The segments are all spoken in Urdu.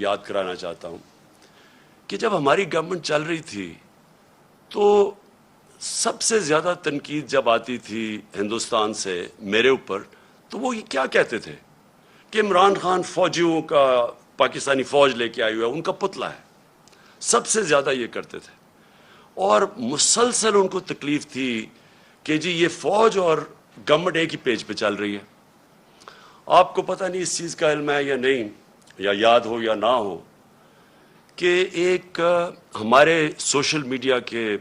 یاد کرانا چاہتا ہوں کہ جب ہماری گورنمنٹ چل رہی تھی تو سب سے زیادہ تنقید جب آتی تھی ہندوستان سے میرے اوپر تو وہ یہ کیا کہتے تھے کہ عمران خان فوجیوں کا پاکستانی فوج لے کے آئی ہوا ہے، ان کا پتلا ہے. سب سے زیادہ یہ کرتے تھے اور مسلسل ان کو تکلیف تھی کہ جی یہ فوج اور گورنمنٹ ایک ہی پیج پہ چل رہی ہے. آپ کو پتہ نہیں اس چیز کا علم ہے یا نہیں، یا یاد ہو یا نہ ہو، کہ ایک ہمارے سوشل میڈیا کے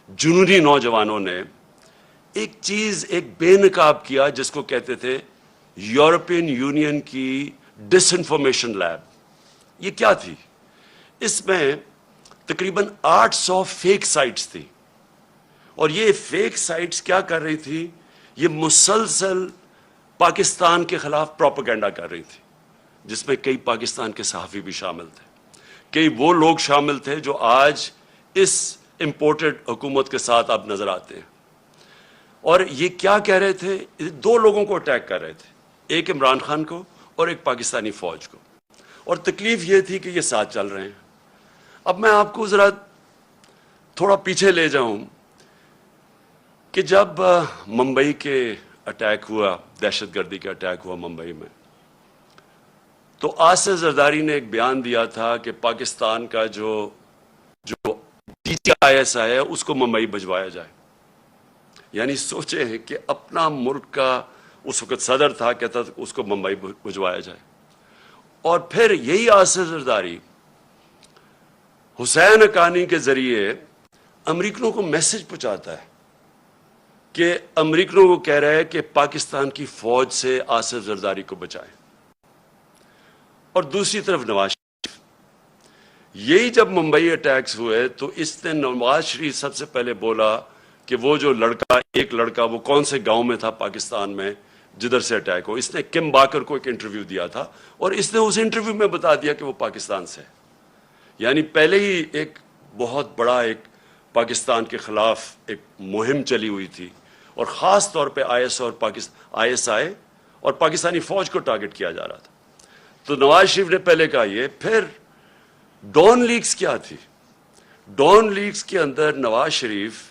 جنونی نوجوانوں نے ایک چیز ایک بے نقاب کیا جس کو کہتے تھے یورپین یونین کی ڈس انفارمیشن لیب. یہ کیا تھی؟ اس میں تقریباً 800 فیک سائٹس تھی اور یہ فیک سائٹس کیا کر رہی تھی؟ یہ مسلسل پاکستان کے خلاف پروپیگنڈا کر رہی تھی، جس میں کئی پاکستان کے صحافی بھی شامل تھے، کئی وہ لوگ شامل تھے جو آج اس امپورٹڈ حکومت کے ساتھ اب نظر آتے ہیں. اور یہ کیا کہہ رہے تھے؟ دو لوگوں کو اٹیک کر رہے تھے، ایک عمران خان کو اور ایک پاکستانی فوج کو، اور تکلیف یہ تھی کہ یہ ساتھ چل رہے ہیں. اب میں آپ کو ذرا تھوڑا پیچھے لے جاؤں کہ جب ممبئی کے اٹیک ہوا، دہشت گردی کا اٹیک ہوا ممبئی میں، تو آصف زرداری نے ایک بیان دیا تھا کہ پاکستان کا جو DCIS ہے اس کو ممبئی بھجوایا جائے. یعنی سوچیں کہ اپنا ملک کا اس وقت صدر تھا، کہتا تھا اس کو ممبئی بھجوایا جائے. اور پھر یہی آصف زرداری حسین حقانی کے ذریعے امریکنوں کو میسج پہنچاتا ہے کہ امریکنوں کو کہہ رہا ہے کہ پاکستان کی فوج سے آصف زرداری کو بچائیں. اور دوسری طرف نواز شریف، یہی جب ممبئی اٹیکس ہوئے تو اس نے نواز شریف سب سے پہلے بولا کہ وہ جو ایک لڑکا وہ کون سے گاؤں میں تھا پاکستان میں جدھر سے اٹیک ہو. اس نے کم باکر کو ایک انٹرویو دیا تھا اور اس نے اس انٹرویو میں بتا دیا کہ وہ پاکستان سے ہے. یعنی پہلے ہی ایک بہت بڑا ایک پاکستان کے خلاف ایک مہم چلی ہوئی تھی اور خاص طور پہ ISI اور پاکستانی فوج کو ٹارگٹ کیا جا رہا تھا. تو نواز شریف نے پہلے کہا یہ. پھر ڈون لیکس کیا تھی؟ ڈون لیکس کے اندر نواز شریف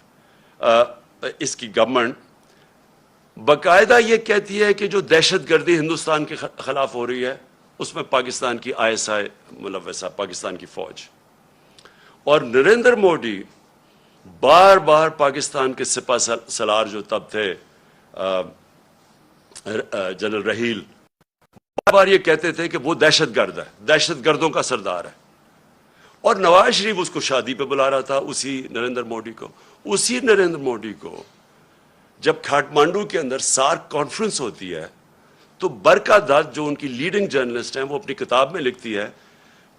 اس کی گورنمنٹ باقاعدہ یہ کہتی ہے کہ جو دہشت گردی ہندوستان کے خلاف ہو رہی ہے اس میں پاکستان کی ISI ملوث ہے، پاکستان کی فوج. اور نریندر مودی بار بار پاکستان کے سپہ سالار جو تب تھے جنرل رحیل، بار بار یہ کہتے تھے کہ وہ دہشت گرد ہے، دہشت گردوں کا سردار ہے. اور نواز شریف اس کو شادی پہ بلا رہا تھا، اسی نریندر مودی کو. اسی نریندر مودی کو جب کھاٹمانڈو کے اندر سارک کانفرنس ہوتی ہے تو برکا دت جو ان کی لیڈنگ جرنلسٹ ہیں وہ اپنی کتاب میں لکھتی ہے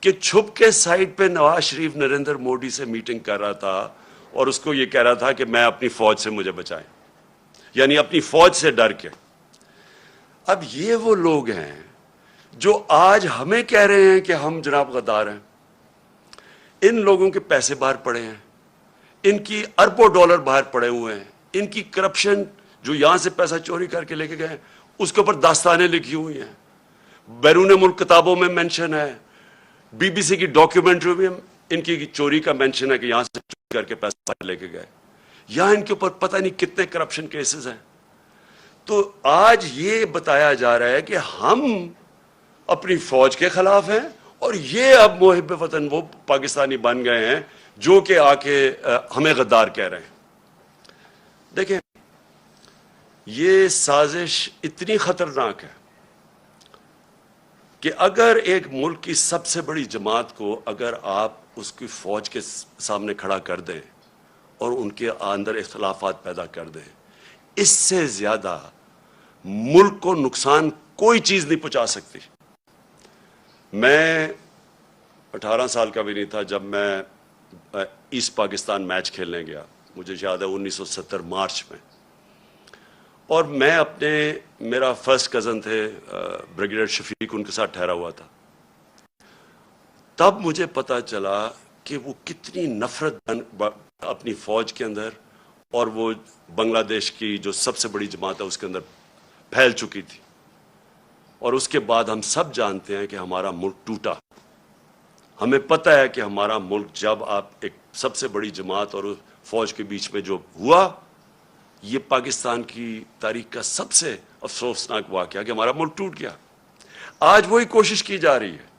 کہ چھپ کے سائٹ پہ نواز شریف نریندر مودی سے میٹنگ کر رہا تھا اور اس کو یہ کہہ رہا تھا کہ میں اپنی فوج سے مجھے بچائیں، یعنی اپنی فوج سے ڈر کے. اب یہ وہ لوگ ہیں جو آج ہمیں کہہ رہے ہیں کہ ہم جناب غدار ہیں. ان لوگوں کے پیسے باہر پڑے ہیں، ان کی اربوں ڈالر باہر پڑے ہوئے ہیں، ان کی کرپشن جو یہاں سے پیسہ چوری کر کے لے کے گئے اس کے اوپر داستانیں لکھی ہوئی ہیں، بیرون ملک کتابوں میں مینشن ہے، BBC کی ڈاکیومنٹری میں ان کی چوری کا مینشن ہے کہ یہاں سے چوری کر کے پیسہ لے کے گئے. یہاں ان کے اوپر پتہ نہیں کتنے کرپشن کیسز ہیں. تو آج یہ بتایا جا رہا ہے کہ ہم اپنی فوج کے خلاف ہیں اور یہ اب محب وطن وہ پاکستانی بن گئے ہیں جو کہ آ کے ہمیں غدار کہہ رہے ہیں. دیکھیں یہ سازش اتنی خطرناک ہے کہ اگر ایک ملک کی سب سے بڑی جماعت کو اگر آپ اس کی فوج کے سامنے کھڑا کر دیں اور ان کے اندر اختلافات پیدا کر دیں، اس سے زیادہ ملک کو نقصان کوئی چیز نہیں پہنچا سکتی. میں 18 سال کا بھی نہیں تھا جب میں ایسٹ پاکستان میچ کھیلنے گیا، مجھے یاد ہے 1970 مارچ میں، اور میں میرا فرسٹ کزن تھے بریگیڈیئر شفیق، ان کے ساتھ ٹھہرا ہوا تھا. تب مجھے پتا چلا کہ وہ کتنی نفرت اپنی فوج کے اندر اور وہ بنگلہ دیش کی جو سب سے بڑی جماعت ہے اس کے اندر پھیل چکی تھی. اور اس کے بعد ہم سب جانتے ہیں کہ ہمارا ملک ٹوٹا. ہمیں پتہ ہے کہ ہمارا ملک جب آپ ایک سب سے بڑی جماعت اور فوج کے بیچ میں جو ہوا, یہ پاکستان کی تاریخ کا سب سے افسوسناک واقعہ کہ ہمارا ملک ٹوٹ گیا. آج وہی کوشش کی جا رہی ہے.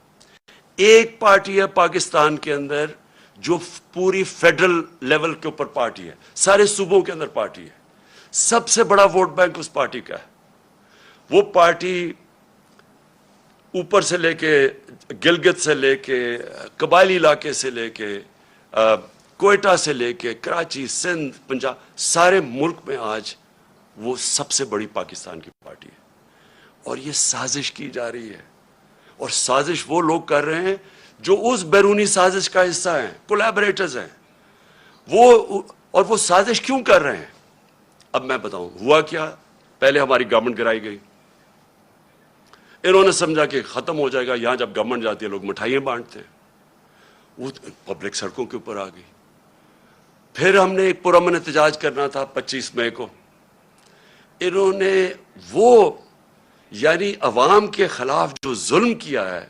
ایک پارٹی ہے پاکستان کے اندر جو پوری فیڈرل لیول کے اوپر پارٹی ہے, سارے صوبوں کے اندر پارٹی ہے, سب سے بڑا ووٹ بینک اس پارٹی کا ہے. وہ پارٹی اوپر سے لے کے گلگت سے لے کے قبائلی علاقے سے لے کے کوئٹہ سے لے کے کراچی, سندھ, پنجاب, سارے ملک میں آج وہ سب سے بڑی پاکستان کی پارٹی ہے. اور یہ سازش کی جا رہی ہے, اور سازش وہ لوگ کر رہے ہیں جو اس بیرونی سازش کا حصہ ہیں, کولیبریٹرز ہیں وہ. اور وہ سازش کیوں کر رہے ہیں اب میں بتاؤں. ہوا کیا, پہلے ہماری گورنمنٹ گرائی گئی, انہوں نے سمجھا کہ ختم ہو جائے گا. یہاں جب گورنمنٹ جاتی ہے لوگ مٹھائیاں بانٹتے ہیں, وہ پبلک سڑکوں کے اوپر آ گئی. پھر ہم نے ایک پرامن احتجاج کرنا تھا 25 مئی کو. انہوں نے وہ یعنی عوام کے خلاف جو ظلم کیا ہے,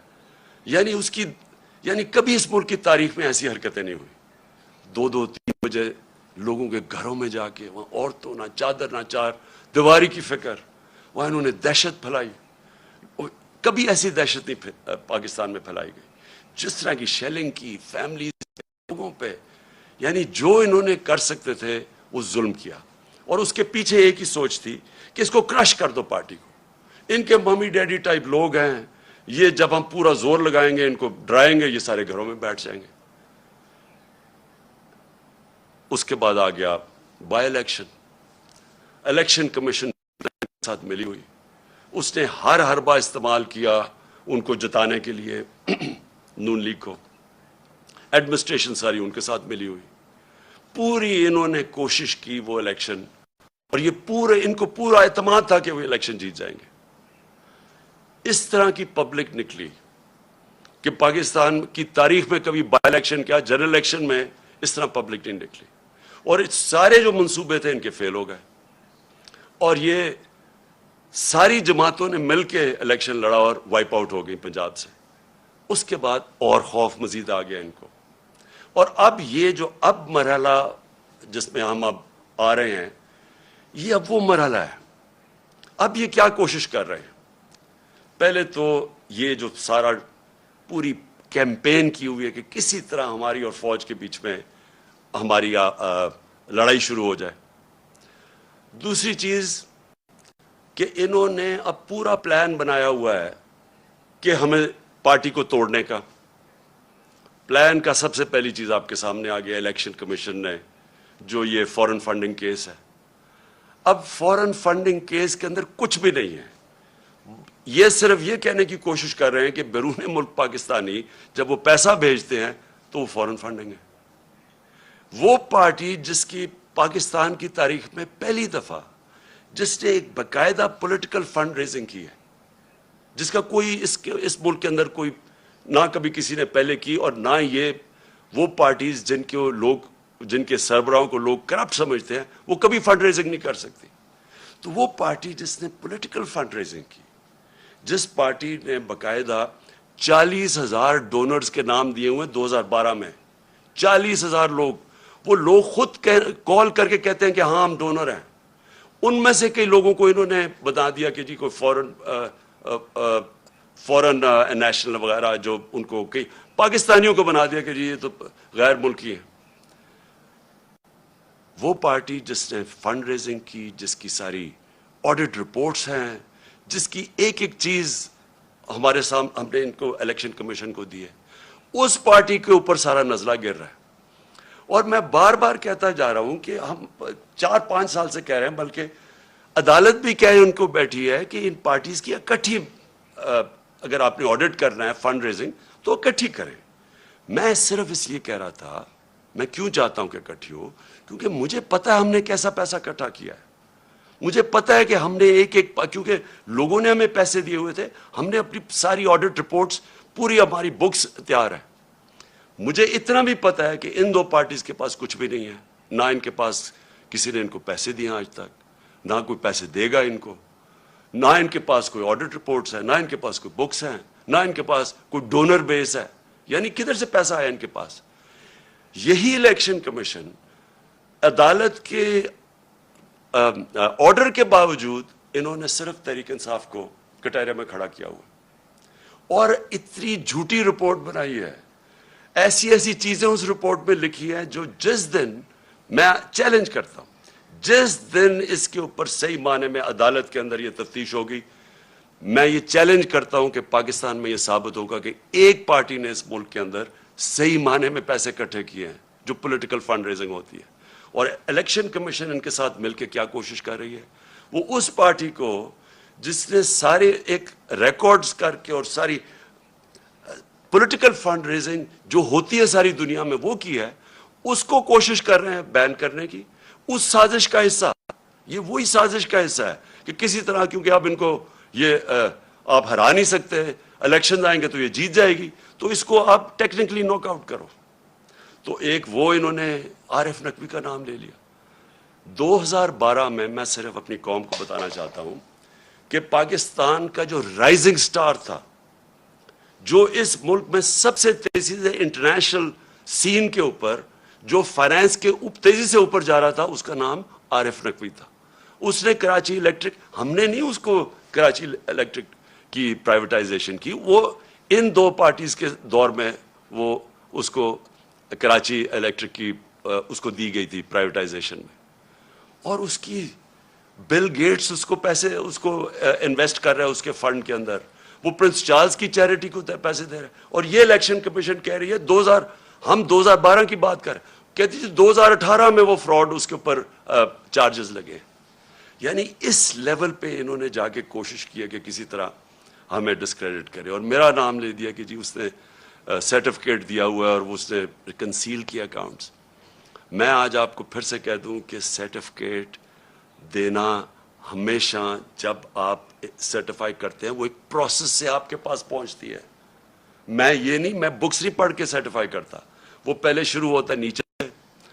یعنی کبھی اس ملک کی تاریخ میں ایسی حرکتیں نہیں ہوئی. 2-2-3 بجے لوگوں کے گھروں میں جا کے وہاں عورتوں نہ چادر نہ چار دیواری کی فکر, وہاں انہوں نے دہشت پھیلائی. کبھی ایسی دہشت نہیں پاکستان میں پھیلائی گئی. جس طرح کی شیلنگ کی فیملیز لوگوں پہ, یعنی جو انہوں نے کر سکتے تھے وہ ظلم کیا. اور اس کے پیچھے ایک ہی سوچ تھی کہ اس کو کرش کر دو پارٹی کو. ان کے ممی ڈیڈی ٹائپ لوگ ہیں, یہ جب ہم پورا زور لگائیں گے, ان کو ڈرائیں گے, یہ سارے گھروں میں بیٹھ جائیں گے. اس کے بعد آ گیا بائی الیکشن. الیکشن کمیشن کے ساتھ ملی ہوئی, اس نے ہر حربہ استعمال کیا ان کو جتانے کے لیے نون لیگ کو. ایڈمنسٹریشن ساری ان کے ساتھ ملی ہوئی. پوری انہوں نے کوشش کی وہ الیکشن, اور یہ ان کو پورا اعتماد تھا کہ وہ الیکشن جیت جائیں گے. اس طرح کی پبلک نکلی کہ پاکستان کی تاریخ میں کبھی بائی الیکشن کیا, جنرل الیکشن میں اس طرح پبلک نہیں نکلی. اور سارے جو منصوبے تھے ان کے فیل ہو گئے, اور یہ ساری جماعتوں نے مل کے الیکشن لڑا اور وائپ آؤٹ ہو گئی پنجاب سے. اس کے بعد اور خوف مزید آ گیا ان کو. اور اب یہ جو اب مرحلہ جس میں ہم اب آ رہے ہیں, یہ اب وہ مرحلہ ہے. اب یہ کیا کوشش کر رہے ہیں, پہلے تو یہ جو سارا پوری کیمپین کی ہوئی ہے کہ کسی طرح ہماری اور فوج کے بیچ میں ہماری لڑائی شروع ہو جائے. دوسری چیز کہ انہوں نے اب پورا پلان بنایا ہوا ہے کہ ہمیں پارٹی کو توڑنے کا. پلان کا سب سے پہلی چیز آپ کے سامنے آ گیا الیکشن کمیشن نے, جو یہ فورن فنڈنگ کیس ہے. اب فورن فنڈنگ کیس کے اندر کچھ بھی نہیں ہے. یہ صرف یہ کہنے کی کوشش کر رہے ہیں کہ بیرون ملک پاکستانی جب وہ پیسہ بھیجتے ہیں تو وہ فورن فنڈنگ ہے. وہ پارٹی جس کی پاکستان کی تاریخ میں پہلی دفعہ جس نے ایک باقاعدہ پولیٹیکل فنڈ ریزنگ کی ہے, جس کا کوئی اس ملک کے اندر کوئی نہ کبھی کسی نے پہلے کی, اور نہ یہ وہ پارٹیز جن کے سربراہوں کو لوگ کرپٹ سمجھتے ہیں, وہ کبھی فنڈ ریزنگ نہیں کر سکتی. تو وہ پارٹی جس نے پولیٹیکل فنڈ ریزنگ کی, جس پارٹی نے باقاعدہ 40,000 ڈونرز کے نام دیے ہوئے 2012 میں, 40,000 لوگ, وہ لوگ خود کال کر کے کہتے ہیں کہ ہاں ہم ڈونر ہیں. ان میں سے کئی لوگوں کو انہوں نے بتا دیا کہ جی کوئی فورن نیشنل وغیرہ, جو ان کو کئی پاکستانیوں کو بنا دیا کہ جی یہ تو غیر ملکی ہیں. وہ پارٹی جس نے فنڈ ریزنگ کی, جس کی ساری آڈٹ رپورٹس ہیں, جس کی ایک ایک چیز ہمارے سامنے ہم نے ان کو الیکشن کمیشن کو دی ہے, اس پارٹی کے اوپر سارا نزلہ گر رہا ہے. اور میں بار بار کہتا جا رہا ہوں کہ ہم 4-5 سال سے کہہ رہے ہیں, بلکہ عدالت بھی کہے ان کو بیٹھی ہے کہ ان پارٹیز کی اکٹھی, اگر آپ نے آڈٹ کرنا ہے فنڈ ریزنگ تو اکٹھی کریں. میں صرف اس لیے کہہ رہا تھا, میں کیوں چاہتا ہوں کہ اکٹھی ہو, کیونکہ مجھے پتہ ہے ہم نے کیسا پیسہ اکٹھا کیا ہے. مجھے پتہ ہے کہ ہم نے کیونکہ لوگوں نے ہمیں پیسے دیے ہوئے تھے, ہم نے اپنی ساری آڈٹ رپورٹس, پوری ہماری بکس تیار ہے. مجھے اتنا بھی پتہ ہے کہ ان 2 پارٹیز کے پاس کچھ بھی نہیں ہے, نہ ان کے پاس کسی نے ان کو پیسے دیے آج تک, نہ کوئی پیسے دے گا ان کو. نہ ان کے پاس کوئی آڈٹ رپورٹس ہیں، نہ ان کے پاس کوئی بکس ہیں، نہ ان کے پاس کوئی ڈونر بیس ہے. یعنی کدھر سے پیسہ آیا ان کے پاس؟ یہی الیکشن کمیشن عدالت کے آرڈر کے باوجود انہوں نے صرف تحریک انصاف کو کٹہرے میں کھڑا کیا ہوا اور اتنی جھوٹی رپورٹ بنائی ہے، ایسی ایسی چیزیں اس رپورٹ میں لکھی ہیں جو جس دن میں چیلنج کرتا ہوں، جس دن اس کے اوپر صحیح معنی میں عدالت کے اندر یہ تفتیش ہوگی، میں یہ چیلنج کرتا ہوں کہ پاکستان میں یہ ثابت ہوگا کہ ایک پارٹی نے اس ملک کے اندر صحیح معنی میں پیسے اکٹھے کیے ہیں جو پولیٹیکل فنڈ ریزنگ ہوتی ہے. اور الیکشن کمیشن ان کے ساتھ مل کے کیا کوشش کر رہی ہے، وہ اس پارٹی کو جس نے سارے ایک ریکارڈز کر کے اور ساری پولیٹیکل فنڈ ریزنگ جو ہوتی ہے ساری دنیا میں وہ کی ہے، اس کو کوشش کر رہے ہیں بین کرنے کی. اس سازش کا حصہ، یہ وہی سازش کا حصہ ہے کہ کسی طرح، کیونکہ اب ان کو یہ آپ ہرا نہیں سکتے، الیکشن آئیں گے تو یہ جیت جائے گی، تو اس کو آپ ٹیکنیکلی ناک آؤٹ کرو. تو ایک وہ انہوں نے عارف نقوی کا نام لے لیا. 2012 میں صرف اپنی قوم کو بتانا چاہتا ہوں کہ پاکستان کا جو رائزنگ سٹار تھا، جو اس ملک میں سب سے تیزی سے انٹرنیشنل سین کے اوپر جو فائنانس کے تیزی سے اوپر جا رہا تھا، اس کا نام عارف نقوی تھا. اس نے کراچی الیکٹرک، ہم نے نہیں اس کو کراچی الیکٹرک کی پرائیویٹائزیشن کی، وہ ان دو پارٹیز کے دور میں وہ اس کو کراچی الیکٹرک کی اس کو دی گئی تھی پرائیویٹائزیشن میں. اور اس کی بل گیٹس اس کو پیسے اس کو انویسٹ کر رہا ہے اس کے فنڈ کے اندر، وہ پرنس چارلز کی چیریٹی کو پیسے دے رہے ہیں. اور یہ الیکشن کمیشن کہہ رہی ہے ہم 2012 کی بات کریں، کہتی تھی 2018 میں وہ فراڈ اس کے اوپر چارجز لگے. یعنی اس لیول پہ انہوں نے جا کے کوشش کی ہے کہ کسی طرح ہمیں ڈسکریڈٹ کرے، اور میرا نام لے دیا کہ جی اس نے سرٹیفکیٹ دیا ہوا ہے اور وہ اس نے کنسیل کیا اکاؤنٹس. میں آج آپ کو پھر سے کہہ دوں کہ سرٹیفکیٹ دینا ہمیشہ جب آپ سرٹیفائی کرتے ہیں وہ ایک پروسیس سے آپ کے پاس پہنچتی ہے. میں بکس نہیں پڑھ کے سرٹیفائی کرتا، وہ پہلے شروع ہوتا ہے نیچے،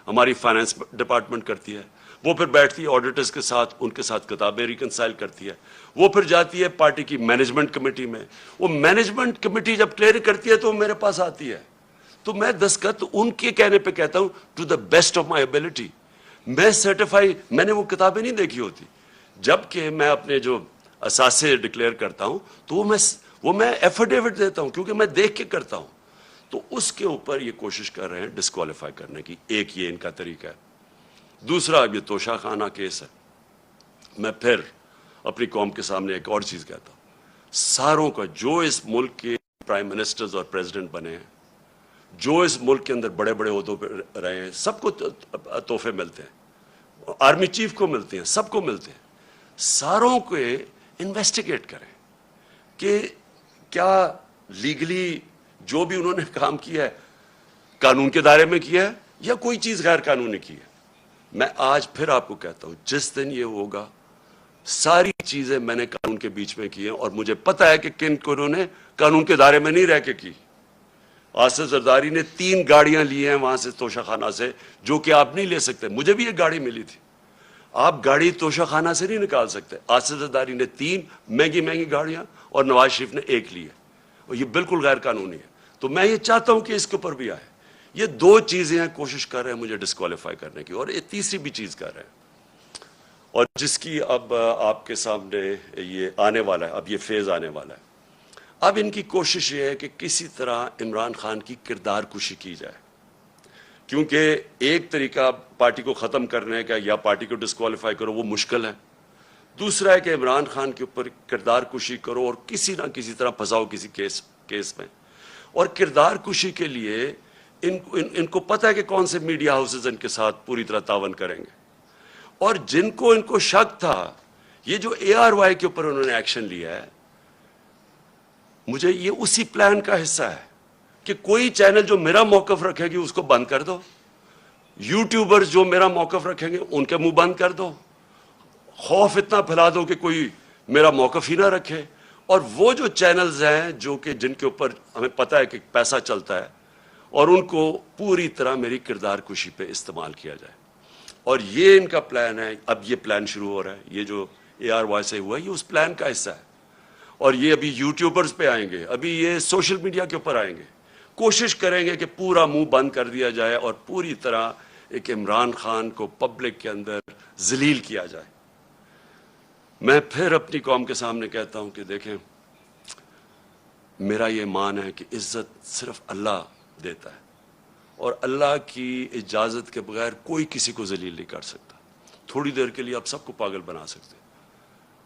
ہماری فائنانس ڈپارٹمنٹ کرتی ہے، وہ پھر بیٹھتی ہے آڈیٹرز کے ساتھ، ان کے ساتھ کتابیں ریکنسائل کرتی ہے، وہ پھر جاتی ہے پارٹی کی مینجمنٹ کمیٹی میں، وہ مینجمنٹ کمیٹی جب کلیئر کرتی ہے تو وہ میرے پاس آتی ہے، تو میں دستخط ان کے کہنے پہ کہتا ہوں to the best of my ability. میں سرٹیفائی، میں نے وہ کتابیں نہیں دیکھی ہوتی، جبکہ میں اپنے جو اثاثے ڈکلیئر کرتا ہوں تو وہ میں ایفیڈیوٹ دیتا ہوں کیونکہ میں دیکھ کے کرتا ہوں. تو اس کے اوپر یہ کوشش کر رہے ہیں ڈسکوالیفائی کرنے کی. ایک یہ ان کا طریقہ ہے. دوسرا یہ توشہ خانہ کیس ہے. میں پھر اپنی قوم کے سامنے ایک اور چیز کہتا ہوں، ساروں کا جو اس ملک کے پرائم منسٹرز اور پریزیڈنٹ بنے ہیں، جو اس ملک کے اندر بڑے بڑے عہدوں پہ رہے ہیں، سب کو تحفے ملتے ہیں، آرمی چیف کو ملتے ہیں، سب کو ملتے ہیں. ساروں کو انویسٹیگیٹ کریں کہ کیا لیگلی جو بھی انہوں نے کام کیا ہے قانون کے دائرے میں کیا ہے یا کوئی چیز غیر قانونی کی ہے. میں آج پھر آپ کو کہتا ہوں جس دن یہ ہوگا، ساری چیزیں میں نے قانون کے بیچ میں کی ہیں اور مجھے پتا ہے کہ کن کو انہوں نے قانون کے دائرے میں نہیں رہ کے کی. آصف زرداری نے 3 گاڑیاں لی ہیں وہاں سے توشہ خانہ سے، جو کہ آپ نہیں لے سکتے. مجھے بھی ایک گاڑی ملی تھی، آپ گاڑی توشہ خانہ سے نہیں نکال سکتے. آصف زرداری نے 3 مہنگی گاڑیاں اور نواز شریف نے 1 لی ہے، اور یہ بالکل غیر قانونی ہے. تو میں یہ چاہتا ہوں کہ اس کے اوپر بھی آئے. یہ 2 چیزیں ہیں کوشش کر رہے ہیں مجھے ڈسکوالیفائی کرنے کی، اور ایک تیسری بھی چیز کر رہے ہیں، اور جس کی اب آپ کے سامنے یہ آنے والا ہے، اب یہ فیز آنے والا ہے. اب ان کی کوشش یہ ہے کہ کسی طرح عمران خان کی کردار کشی کی جائے، کیونکہ ایک طریقہ پارٹی کو ختم کرنے کا یا پارٹی کو ڈسکوالیفائی کرو وہ مشکل ہے. دوسرا ہے کہ عمران خان کے اوپر کردار کشی کرو اور کسی نہ کسی طرح پھنساؤ کسی کیس میں. اور کردار کشی کے لیے ان کو پتہ ہے کہ کون سے میڈیا ہاؤسز ان کے ساتھ پوری طرح تعاون کریں گے، اور جن کو ان کو شک تھا، یہ جو ARY کے اوپر انہوں نے ایکشن لیا ہے، مجھے یہ اسی پلان کا حصہ ہے کہ کوئی چینل جو میرا موقف رکھے گی اس کو بند کر دو، یوٹیوبرز جو میرا موقف رکھیں گے ان کے منہ بند کر دو، خوف اتنا پھیلا دو کہ کوئی میرا موقف ہی نہ رکھے. اور وہ جو چینلز ہیں جو کہ جن کے اوپر ہمیں پتہ ہے کہ پیسہ چلتا ہے، اور ان کو پوری طرح میری کردار کشی پہ استعمال کیا جائے. اور یہ ان کا پلان ہے. اب یہ پلان شروع ہو رہا ہے، یہ جو ARY سے ہوا ہے، یہ اس پلان کا حصہ ہے. اور یہ ابھی یوٹیوبرز پہ آئیں گے، ابھی یہ سوشل میڈیا کے اوپر آئیں گے، کوشش کریں گے کہ پورا منہ بند کر دیا جائے اور پوری طرح ایک عمران خان کو پبلک کے اندر ذلیل کیا جائے. میں پھر اپنی قوم کے سامنے کہتا ہوں کہ دیکھیں، میرا یہ مان ہے کہ عزت صرف اللہ دیتا ہے، اور اللہ کی اجازت کے بغیر کوئی کسی کو ذلیل نہیں کر سکتا. تھوڑی دیر کے لیے آپ سب کو پاگل بنا سکتے ہیں.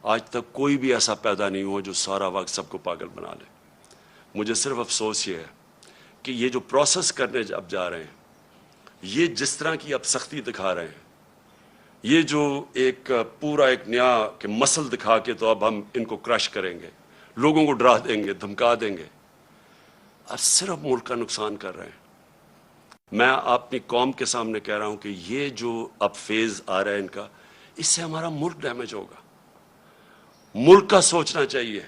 آج تک کوئی بھی ایسا پیدا نہیں ہوا جو سارا وقت سب کو پاگل بنا لے. مجھے صرف افسوس یہ ہے کہ یہ جو پروسیس کرنے اب جا رہے ہیں، یہ جس طرح کی اب سختی دکھا رہے ہیں، یہ جو ایک پورا ایک نیا کہ مسل دکھا کے تو اب ہم ان کو کرش کریں گے، لوگوں کو ڈرا دیں گے، دھمکا دیں گے، اور صرف ملک کا نقصان کر رہے ہیں. میں اپنی قوم کے سامنے کہہ رہا ہوں کہ یہ جو اب فیز آ رہا ہے ان کا، اس سے ہمارا ملک ڈیمیج ہوگا. ملک کا سوچنا چاہیے.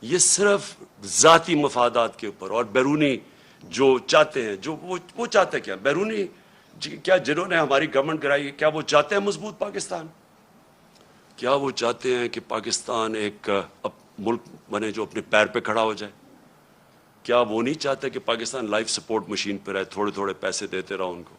یہ صرف ذاتی مفادات کے اوپر اور بیرونی جو چاہتے ہیں، جو وہ چاہتے کیا بیرونی کیا جنہوں نے ہماری گورنمنٹ گرائی، کیا وہ چاہتے ہیں مضبوط پاکستان؟ کیا وہ چاہتے ہیں کہ پاکستان ایک ملک بنے جو اپنے پیر پہ کھڑا ہو جائے؟ کیا وہ نہیں چاہتے کہ پاکستان لائف سپورٹ مشین پہ رہے، تھوڑے تھوڑے پیسے دیتے رہو ان کو،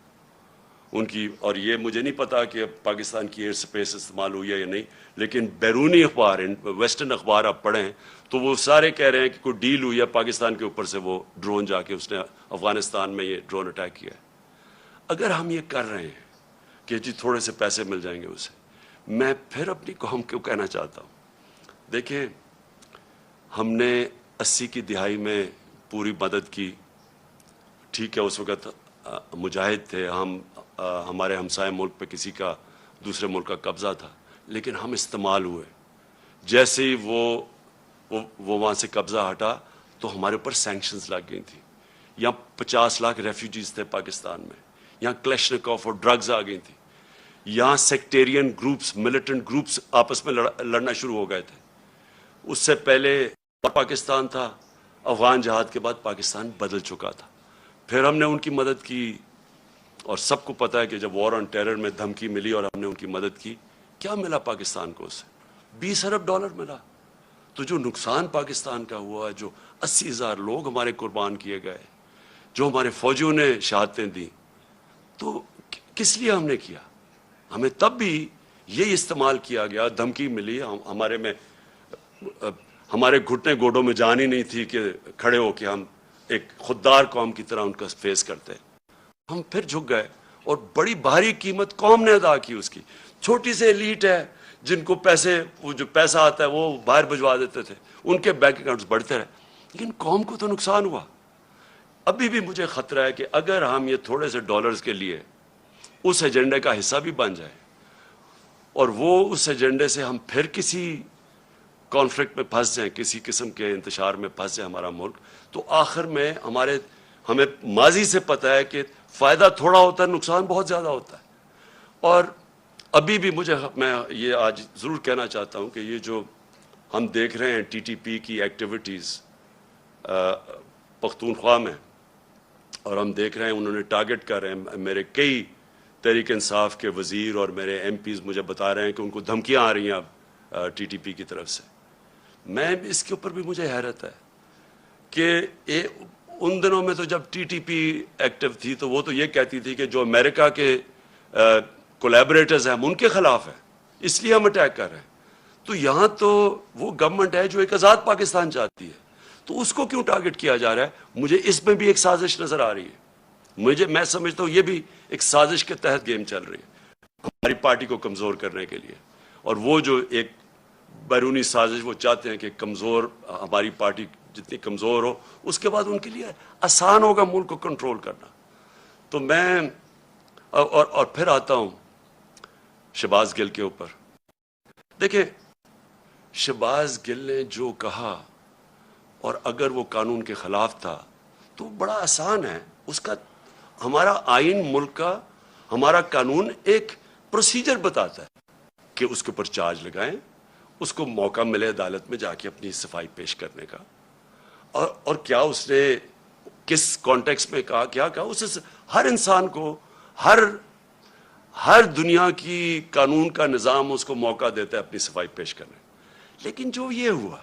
ان کی؟ اور یہ مجھے نہیں پتا کہ پاکستان کی ایئر سپیس استعمال ہوئی ہے یا نہیں، لیکن بیرونی اخبار، ویسٹرن اخبار آپ پڑھیں تو وہ سارے کہہ رہے ہیں کہ کوئی ڈیل ہوئی ہے پاکستان کے اوپر سے، وہ ڈرون جا کے اس نے افغانستان میں یہ ڈرون اٹیک کیا ہے. اگر ہم یہ کر رہے ہیں کہ جی تھوڑے سے پیسے مل جائیں گے اسے، میں پھر اپنی قوم کو کہنا چاہتا ہوں، دیکھیں ہم نے 80 کی دہائی میں پوری مدد کی، ٹھیک ہے، اس وقت مجاہد تھے ہم، ہمارے ہمسائے ملک پہ کسی کا دوسرے ملک کا قبضہ تھا، لیکن ہم استعمال ہوئے. جیسے ہی وہ وہاں سے قبضہ ہٹا تو ہمارے اوپر سینکشنز لگ گئی تھیں. یہاں 50 لاکھ ریفیوجیز تھے پاکستان میں، یہاں کلیشنکوف اور ڈرگز آ گئی تھیں، یہاں سیکٹیرین گروپس، ملیٹنٹ گروپس آپس میں لڑنا شروع ہو گئے تھے. اس سے پہلے پاکستان تھا، افغان جہاد کے بعد پاکستان بدل چکا تھا. پھر ہم نے ان کی مدد کی، اور سب کو پتا ہے کہ جب وار آن ٹیرر میں دھمکی ملی اور ہم نے ان کی مدد کی، کیا ملا پاکستان کو؟ اسے $20 ارب ملا. تو جو نقصان پاکستان کا ہوا، جو 80,000 لوگ ہمارے قربان کیے گئے، جو ہمارے فوجیوں نے شہادتیں دی، تو کس لیے ہم نے کیا؟ ہمیں تب بھی یہی استعمال کیا گیا، دھمکی ملی، ہمارے گھٹنے گوڑوں میں جان ہی نہیں تھی کہ کھڑے ہو کے ہم ایک خوددار قوم کی طرح ان کا فیس کرتے. ہم پھر جھک گئے، اور بڑی بھاری قیمت قوم نے ادا کی اس کی. چھوٹی سے ایلیٹ ہے جن کو وہ جو پیسہ آتا ہے وہ باہر بھجوا دیتے تھے، ان کے بینک اکاؤنٹس بڑھتے رہے، لیکن قوم کو تو نقصان ہوا. ابھی بھی مجھے خطرہ ہے کہ اگر ہم یہ تھوڑے سے ڈالرز کے لیے اس ایجنڈے کا حصہ بھی بن جائے، اور وہ اس ایجنڈے سے ہم پھر کسی کانفلکٹ میں پھنس جائیں، کسی قسم کے انتشار میں پھنس جائے ہمارا ملک، تو آخر میں ہمیں ماضی سے پتہ ہے کہ فائدہ تھوڑا ہوتا ہے، نقصان بہت زیادہ ہوتا ہے. اور ابھی بھی میں یہ آج ضرور کہنا چاہتا ہوں کہ یہ جو ہم دیکھ رہے ہیں TTP کی ایکٹیویٹیز پختونخوا میں، اور ہم دیکھ رہے ہیں انہوں نے ٹارگٹ کر رہے ہیں، میرے کئی تحریک انصاف کے وزیر اور میرے MPs مجھے بتا رہے ہیں کہ ان کو دھمکیاں آ رہی ہیں اب TTP کی طرف سے. میں اس کے اوپر بھی مجھے حیرت ہے کہ ان دنوں میں تو جب TTP ایکٹیو تھی تو وہ تو یہ کہتی تھی کہ جو امریکہ کے کولیبریٹرز ہیں ہم ان کے خلاف ہیں، اس لیے ہم اٹیک کر رہے ہیں. تو یہاں تو وہ گورنمنٹ ہے جو ایک آزاد پاکستان چاہتی ہے، تو اس کو کیوں ٹارگٹ کیا جا رہا ہے؟ مجھے اس میں بھی ایک سازش نظر آ رہی ہے. میں سمجھتا ہوں یہ بھی ایک سازش کے تحت گیم چل رہی ہے ہماری پارٹی کو کمزور کرنے کے لیے. اور وہ جو ایک بیرونی سازش وہ چاہتے ہیں کہ کمزور ہماری پارٹی جتنی کمزور ہو، اس کے بعد ان کے لیے آسان ہوگا ملک کو کنٹرول کرنا. تو میں اور پھر آتا ہوں شہباز گل کے اوپر. دیکھیں شہباز گل نے جو کہا، اور اگر وہ قانون کے خلاف تھا تو بڑا آسان ہے. اس کا ہمارا آئین ملک کا، ہمارا قانون ایک پروسیجر بتاتا ہے کہ اس کے اوپر چارج لگائیں، اس کو موقع ملے عدالت میں جا کے اپنی صفائی پیش کرنے کا. اور کیا اس نے کس کانٹیکس میں کہا، کیا کہا، اس ہر انسان کو ہر دنیا کی قانون کا نظام اس کو موقع دیتا ہے اپنی صفائی پیش کرنے. لیکن جو یہ ہوا,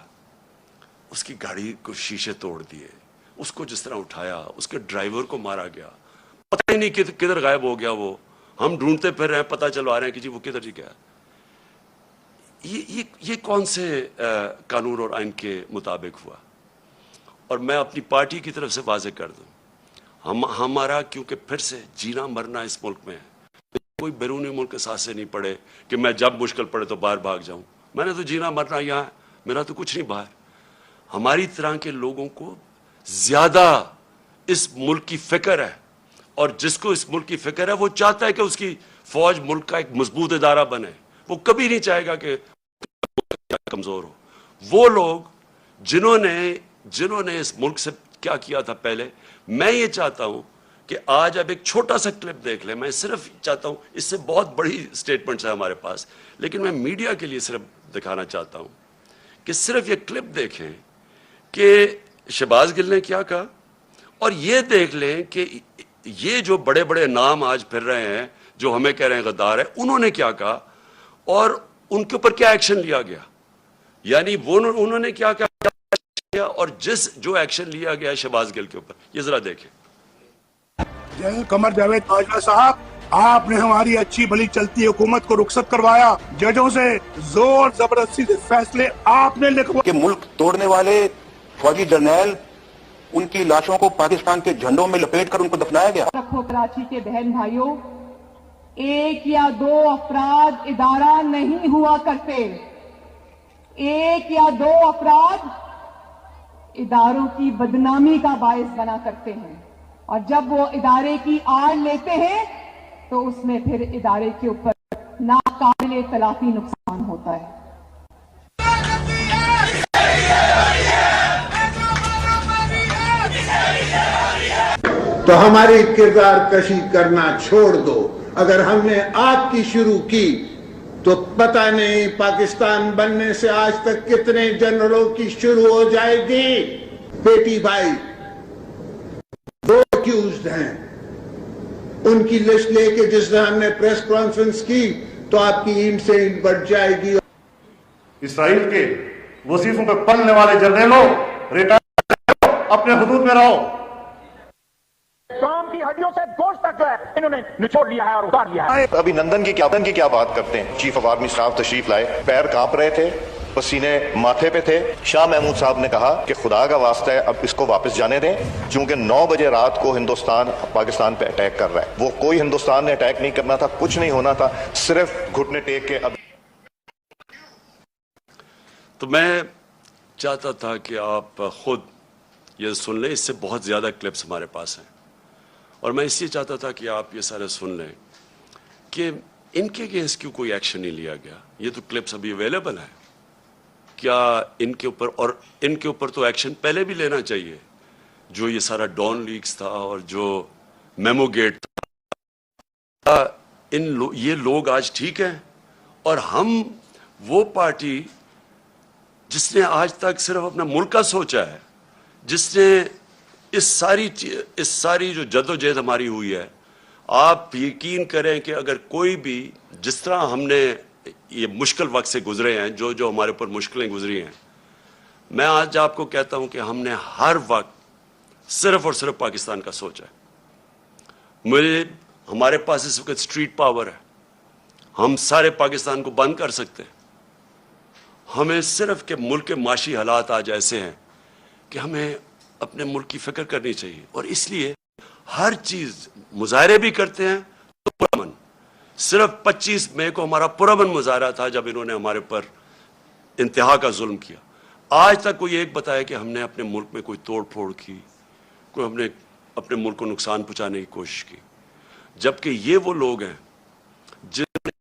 اس کی گاڑی کو شیشے توڑ دیے, اس کو جس طرح اٹھایا, اس کے ڈرائیور کو مارا گیا, پتہ ہی نہیں کدھر غائب ہو گیا وہ, ہم ڈھونڈتے پھر رہے ہیں, پتہ چلوا رہے ہیں کہ جی وہ کدھر جی گیا. یہ کون سے قانون اور آئین کے مطابق ہوا؟ اور میں اپنی پارٹی کی طرف سے واضح کر دوں, ہمارا کیونکہ پھر سے جینا مرنا اس ملک میں ہے, کوئی بیرونی ملک کے ساتھ سے نہیں پڑے کہ میں جب مشکل پڑے تو باہر بھاگ جاؤں. میں نے تو جینا مرنا یہاں ہے, میرا تو کچھ نہیں باہر. ہماری طرح کے لوگوں کو زیادہ اس ملک کی فکر ہے, اور جس کو اس ملک کی فکر ہے وہ چاہتا ہے کہ اس کی فوج ملک کا ایک مضبوط ادارہ بنے. وہ کبھی نہیں چاہے گا کہ کمزور ہو. وہ لوگ جنہوں نے اس ملک سے کیا کیا تھا پہلے, میں یہ چاہتا ہوں کہ آج اب ایک چھوٹا سا کلپ دیکھ لیں. میں صرف چاہتا ہوں, اس سے بہت بڑی سٹیٹمنٹس ہیں ہمارے پاس, لیکن میں میڈیا کے لیے صرف دکھانا چاہتا ہوں کہ صرف یہ کلپ دیکھیں کہ شہباز گل نے کیا کہا, اور یہ دیکھ لیں کہ یہ جو بڑے بڑے نام آج پھر رہے ہیں جو ہمیں کہہ رہے ہیں غدار ہے, انہوں نے کیا کہا اور ان کے اوپر کیا ایکشن لیا گیا. یعنی انہوں نے کیا کیا اور جو ایکشن لیا گیا شہباز گل کے اوپر, یہ ذرا دیکھیں. قمر جاوید باجوہ صاحب, آپ نے ہماری اچھی بھلی چلتی حکومت کو رخصت کروایا, ججوں سے زور زبردستی سے فیصلے آپ نے لکھوا کہ ملک توڑنے والے فوجی جرنیل, ان کی لاشوں کو پاکستان کے جھنڈوں میں لپیٹ کر ان کو دفنایا گیا. رکھو کراچی کے بہن بھائیوں, ایک یا دو افراد ادارہ نہیں ہوا کرتے. ایک یا دو افراد اداروں کی بدنامی کا باعث بنا کرتے ہیں, اور جب وہ ادارے کی آڑ لیتے ہیں تو اس میں پھر ادارے کے اوپر ناقابل تلافی نقصان ہوتا ہے. تو ہماری کردار کشی کرنا چھوڑ دو. اگر ہم نے آپ کی شروع کی تو پتہ نہیں پاکستان بننے سے آج تک کتنے جنرلوں کی شروع ہو جائے گی. بیٹی بھائی دو ایکیوزڈ ہیں, ان کی لسٹ لے کے جس طرح ہم نے پریس کانفرنس کی تو آپ کی اینٹ سے اینٹ بڑھ جائے گی. اسرائیل کے وظیفوں پہ پلنے والے جرنیلوں, ریٹائر اپنے حدود میں رہو. کام کی ہڈیوں سے گوشت تک جو ہے انہوں نے نچوڑ لیا ہے اور اتار لیا ہے. ابھی نندن کی کیا بات کرتے ہیں. چیف آف آرمی اسٹاف تشریف لائے, پیر کانپ رہے تھے, پسینے ماتھے پہ تھے. شاہ محمود صاحب نے کہا کہ خدا کا واسطہ ہے اب اس کو واپس جانے دیں, چونکہ 9 بجے رات کو ہندوستان پاکستان پہ اٹیک کر رہا ہے. وہ کوئی ہندوستان نے اٹیک نہیں کرنا تھا, کچھ نہیں ہونا تھا, صرف گھٹنے ٹیک کے. اب تو میں چاہتا تھا کہ آپ خود یہ سن لیں, اس سے بہت زیادہ کلپس ہمارے پاس ہیں, اور میں اس لیے چاہتا تھا کہ آپ یہ سارے سن لیں کہ ان کے اگینسٹ کیوں کوئی ایکشن نہیں لیا گیا. یہ تو کلپس ابھی اویلیبل ہیں, کیا ان کے اوپر, اور ان کے اوپر تو ایکشن پہلے بھی لینا چاہیے. جو یہ سارا ڈان لیکس تھا اور جو میمو گیٹ تھا, یہ لوگ آج ٹھیک ہیں, اور ہم وہ پارٹی جس نے آج تک صرف اپنا ملک کا سوچا ہے, جس نے اس ساری جو جدوجہد ہماری ہوئی ہے, آپ یقین کریں کہ اگر کوئی بھی جس طرح ہم نے یہ مشکل وقت سے گزرے ہیں, جو ہمارے اوپر مشکلیں گزری ہیں, میں آج آپ کو کہتا ہوں کہ ہم نے ہر وقت صرف اور صرف پاکستان کا سوچا ہے. ہمارے پاس اس وقت سٹریٹ پاور ہے, ہم سارے پاکستان کو بند کر سکتے ہیں. ہمیں صرف کہ ملک کے معاشی حالات آج ایسے ہیں کہ ہمیں اپنے ملک کی فکر کرنی چاہیے, اور اس لیے ہر چیز مظاہرے بھی کرتے ہیں. تو پرامن صرف 25 مئی کو ہمارا پرامن مظاہرہ تھا جب انہوں نے ہمارے پر انتہا کا ظلم کیا. آج تک کوئی ایک بتایا کہ ہم نے اپنے ملک میں کوئی توڑ پھوڑ کی, کوئی ہم نے اپنے ملک کو نقصان پہنچانے کی کوشش کی, جبکہ یہ وہ لوگ ہیں جنہوں نے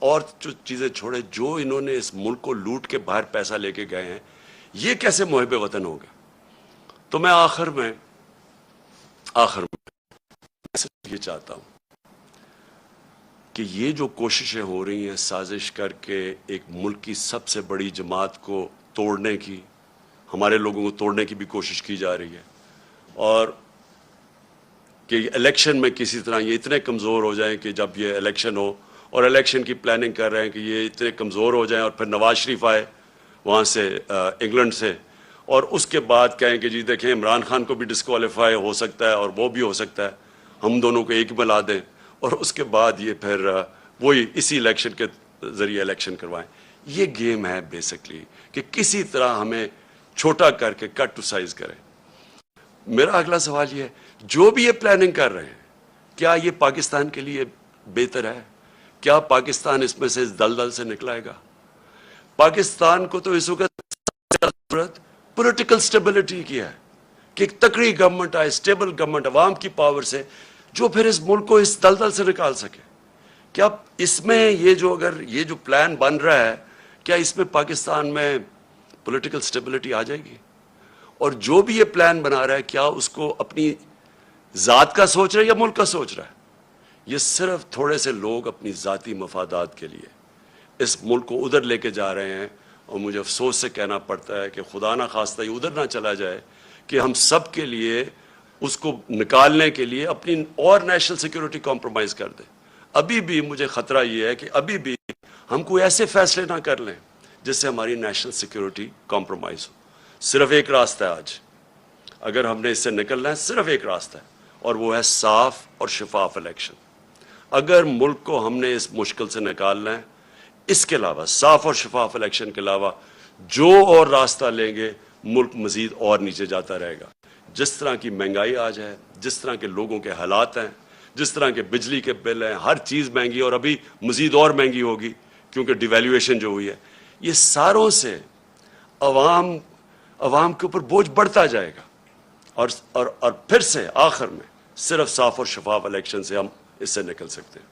اور جو چیزیں چھوڑے, جو انہوں نے اس ملک کو لوٹ کے باہر پیسہ لے کے گئے ہیں. یہ کیسے محب وطن ہو گئے؟ تو میں آخر میں صرف یہ چاہتا ہوں کہ یہ جو کوششیں ہو رہی ہیں سازش کر کے ایک ملک کی سب سے بڑی جماعت کو توڑنے کی, ہمارے لوگوں کو توڑنے کی بھی کوشش کی جا رہی ہے, اور کہ الیکشن میں کسی طرح یہ اتنے کمزور ہو جائیں کہ جب یہ الیکشن ہو اور الیکشن کی پلاننگ کر رہے ہیں کہ یہ اتنے کمزور ہو جائیں اور پھر نواز شریف آئے وہاں سے انگلینڈ سے اور اس کے بعد کہیں کہ جی دیکھیں عمران خان کو بھی ڈسکوالیفائی ہو سکتا ہے اور وہ بھی ہو سکتا ہے، ہم دونوں کو ایک ملا دیں اور اس کے بعد یہ پھر وہی اسی الیکشن کے ذریعے الیکشن کروائیں۔ یہ گیم ہے بیسکلی کہ کسی طرح ہمیں چھوٹا کر کے کٹ ٹو سائز کریں۔ میرا اگلا سوال یہ ہے جو بھی یہ پلاننگ کر رہے ہیں کیا یہ پاکستان کے لیے بہتر ہے؟ کیا پاکستان اس میں سے اس دلدل سے نکلائے گا؟ پاکستان کو تو اس وقت ضرورت پولیٹیکل سٹیبلٹی کی ہے کہ ایک تکڑی گورنمنٹ آئے، سٹیبل گورنمنٹ عوام کی پاور سے جو پھر اس ملک کو اس دلدل سے نکال سکے۔ کیا اس میں یہ جو پلان بن رہا ہے کیا اس میں پاکستان میں پولیٹیکل سٹیبلٹی آ جائے گی؟ اور جو بھی یہ پلان بنا رہا ہے کیا اس کو اپنی ذات کا سوچ رہا ہے یا ملک کا سوچ رہا ہے؟ یہ صرف تھوڑے سے لوگ اپنی ذاتی مفادات کے لیے اس ملک کو ادھر لے کے جا رہے ہیں، اور مجھے افسوس سے کہنا پڑتا ہے کہ خدا نہ خواستہ یہ ادھر نہ چلا جائے کہ ہم سب کے لیے اس کو نکالنے کے لیے اپنی اور نیشنل سیکیورٹی کمپرومائز کر دیں۔ ابھی بھی مجھے خطرہ یہ ہے کہ ابھی بھی ہم کوئی ایسے فیصلے نہ کر لیں جس سے ہماری نیشنل سیکیورٹی کمپرومائز ہو۔ صرف ایک راستہ ہے آج، اگر ہم نے اس سے نکلنا ہے صرف ایک راستہ ہے اور وہ ہے صاف اور شفاف الیکشن۔ اگر ملک کو ہم نے اس مشکل سے نکالنا ہے، اس کے علاوہ صاف اور شفاف الیکشن کے علاوہ جو اور راستہ لیں گے ملک مزید اور نیچے جاتا رہے گا۔ جس طرح کی مہنگائی آج ہے، جس طرح کے لوگوں کے حالات ہیں، جس طرح کے بجلی کے بل ہیں، ہر چیز مہنگی اور ابھی مزید اور مہنگی ہوگی کیونکہ ڈیویلیویشن جو ہوئی ہے، یہ ساروں سے عوام کے اوپر بوجھ بڑھتا جائے گا اور پھر سے آخر میں صرف صاف اور شفاف الیکشن سے ہم اس سے نکل سکتے ہیں۔